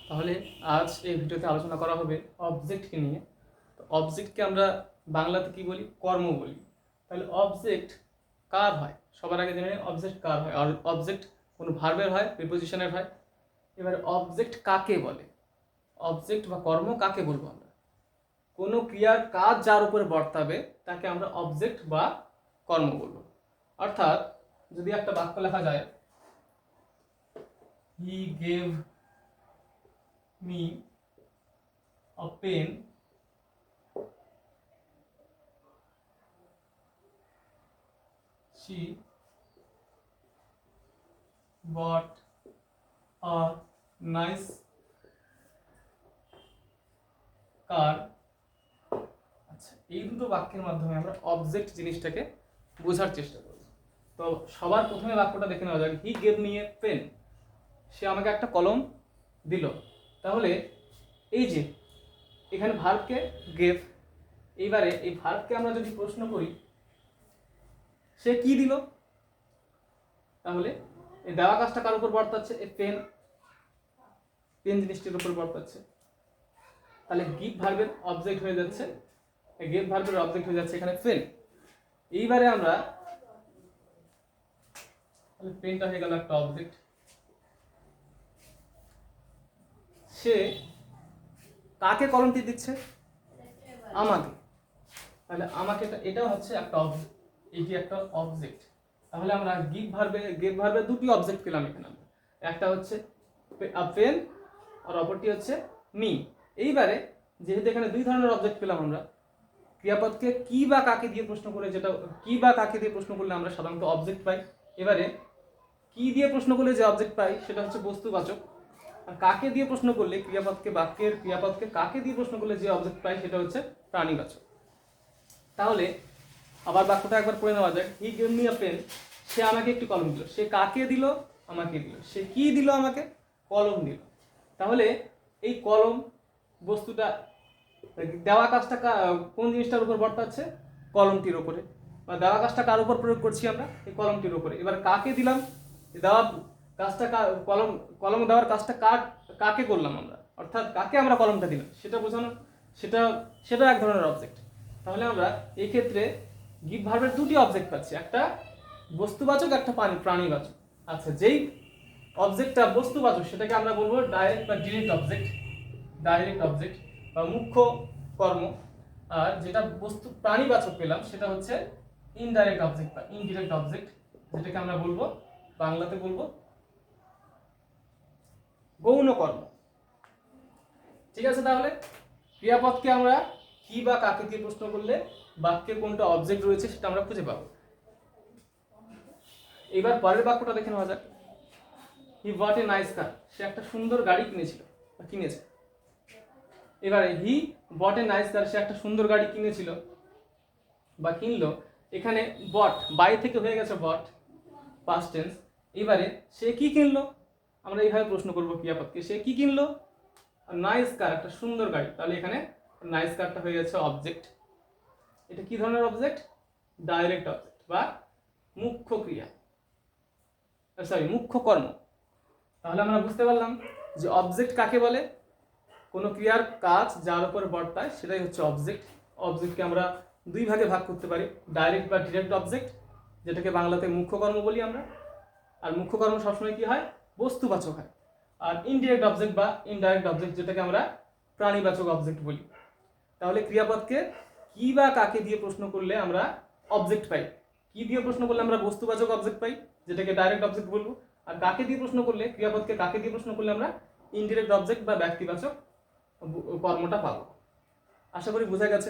তাহলে আজ এই ভিডিওতে আলোচনা করা হবে অবজেক্টকে নিয়ে। তো অবজেক্টকে আমরা বাংলাতে কি বলি? কর্ম বলি। তাহলে অবজেক্ট কার হয়? সবার আগে জেনে নিই অবজেক্ট কার হয়। আর অবজেক্ট কোনো ভার্বের হয়, প্রিপোজিশনের হয়। এবারে অবজেক্ট কাকে বলে? অবজেক্ট বা কর্ম কাকে বলবো আমরা? কোনো ক্রিয়ার কাজ যার উপরে বর্তাবে তাকে আমরা অবজেক্ট বা কর্ম বলবো। অর্থাৎ যদি একটা বাক্য লেখা যায়, হি gave me a pen, she bought a nice car। আচ্ছা, এই দুটো বাক্যের মাধ্যমে আমরা অবজেক্ট জিনিসটাকে বোঝার চেষ্টা করব। তো সবার প্রথমে বাক্যটা দেখে নেওয়া যাক, he gave me a pen. সে আমাকে একটা কলম দিল। তাহলে এই যে এখানে ভার্বকে গেভ, এইবারে এই ভার্বকে আমরা যদি প্রশ্ন করি সে কি দিল, তাহলে এই দেওয়া কাজটা কার উপর বর্তাচ্ছে? এই পেন, পেন জিনিসটির উপর বর্তাচ্ছে। তাহলে গিভ ভার্বের অবজেক্ট হয়ে যাচ্ছে, গিভ ভার্বের অবজেক্ট হয়ে যাচ্ছে এখানে পেন। এইবারে আমরা তাহলে পেনটা হয়ে গেল একটা অবজেক্ট। সে কাকে কলমটি দিচ্ছে? আমাকে। তাহলে আমাকে, এটাও হচ্ছে একটা অবজেক্ট, এটি একটা অবজেক্ট। তাহলে আমরা গিভ ভার্বে দুটি অবজেক্ট পেলাম এখানে। একটা হচ্ছে পেন আর অপরটি হচ্ছে মি। এইবারে যেহেতু এখানে দুই ধরনের অবজেক্ট পেলাম আমরা, ক্রিয়াপদকে কি বা কাকে দিয়ে প্রশ্ন করে, যেটা কি বা কাকে দিয়ে প্রশ্ন করলে আমরা সাধারণত অবজেক্ট পাই। এবারে কি দিয়ে প্রশ্ন করলে যে অবজেক্ট পাই সেটা হচ্ছে বস্তুবাচক, আর কাকে দিয়ে প্রশ্ন করলে বাক্যের ক্রিয়াপদকে কাকে দিয়ে প্রশ্ন করলে যে অবজেক্ট পাই সেটা হচ্ছে প্রাণীবাচক। তাহলে আবার বাক্যটা একবার পড়ে নেওয়া যাক, he gave me a pen. সে আমাকে একটি কলম দিল। সে কাকে দিল? আমাকে দিল। সে কি দিল আমাকে? কলম দিল। তাহলে এই কলম বস্তুটা, দেওয়া কাজটা কোন জিনিসটার উপর বর্তাচ্ছে? কলমটির উপরে। বা দেওয়া কাজটা কার উপর প্রয়োগ করছি আমরা? এই কলমটির উপরে। এবার কাকে দিলাম? দেওয়া কাজটা কলম কলম দেওয়ার কাজটা কাকে করলাম আমরা, অর্থাৎ কাকে আমরা কলমটা দিলাম সেটা বোঝানো, সেটা এক ধরনের অবজেক্ট। তাহলে আমরা এই ক্ষেত্রে গিভ ভার্বের দুটি অবজেক্ট পাচ্ছি, একটা বস্তুবাচক, একটা প্রাণীবাচক। আচ্ছা, যেই অবজেক্টটা বস্তুবাচক সেটাকে আমরা বলবো ডাইরেক্ট বা ডিরেক্ট অবজেক্ট, ডাইরেক্ট অবজেক্ট বা মুখ্য কর্ম। আর যেটা প্রাণীবাচক পেলাম সেটা হচ্ছে ইনডাইরেক্ট অবজেক্ট বা ইনডিরেক্ট অবজেক্ট, যেটাকে আমরা বলবো বাংলাতে বলবো গৌণ কর্ম। ঠিক আছে, তাহলে ক্রিয়াপদকে আমরা কি বা কাকে দিয়ে প্রশ্ন করলে বাক্যে কোনটা অবজেক্ট রয়েছে সেটা আমরা খুঁজে পাবো। এবার পরের বাক্যটা দেখে নেওয়া যাক, হি বট এ নাইস কার। সে একটা সুন্দর গাড়ি কিনেছিল বা কিনেছে। এবারে হি বট এ নাইস কার, সে একটা সুন্দর গাড়ি কিনেছিল বা কিনলো। এখানে বট বাই থেকে হয়ে গেছে বট, পাস্ট টেন্স। এবারে সে কি কিনলো? আমরা এইভাবে প্রশ্ন করবো ক্রিয়াপদকে, সে কি কিনলো? নাইস কার, একটা সুন্দর গাড়ি। তাহলে এখানে নাইস কারটা হয়ে যাচ্ছে অবজেক্ট। এটা কি ধরনের অবজেক্ট? ডাইরেক্ট অবজেক্ট বা মুখ্য ক্রিয়া, মুখ্য কর্ম। তাহলে আমরা বুঝতে পারলাম যে অবজেক্ট কাকে বলে? কোনো ক্রিয়ার কাজ যার উপর বর্তায় সেটাই হচ্ছে অবজেক্ট। অবজেক্টকে আমরা দুই ভাগে ভাগ করতে পারি, ডাইরেক্ট বা ডিরেক্ট অবজেক্ট, যেটাকে বাংলাতে মুখ্য কর্ম বলি আমরা। আর মুখ্য কর্ম সবসময় কি হয়? বস্তুবাচক হয়। আর ইনডিরেক্ট অবজেক্ট বা ইনডাইরেক্ট অবজেক্ট, যেটাকে আমরা প্রাণীবাচক অবজেক্ট বলি। তাহলে ক্রিয়াপদকে কি বা কাকে দিয়ে প্রশ্ন করলে আমরা অবজেক্ট পাই? কি দিয়ে প্রশ্ন করলে আমরা বস্তুবাচক অবজেক্ট পাই, যেটাকে ডাইরেক্ট অবজেক্ট বলবো। আর কাকে দিয়ে প্রশ্ন করলে, ক্রিয়াপদকে কাকে দিয়ে প্রশ্ন করলে আমরা ইনডিরেক্ট অবজেক্ট বা ব্যক্তিবাচক কর্মটা পাবো। আশা করি বোঝা গেছে।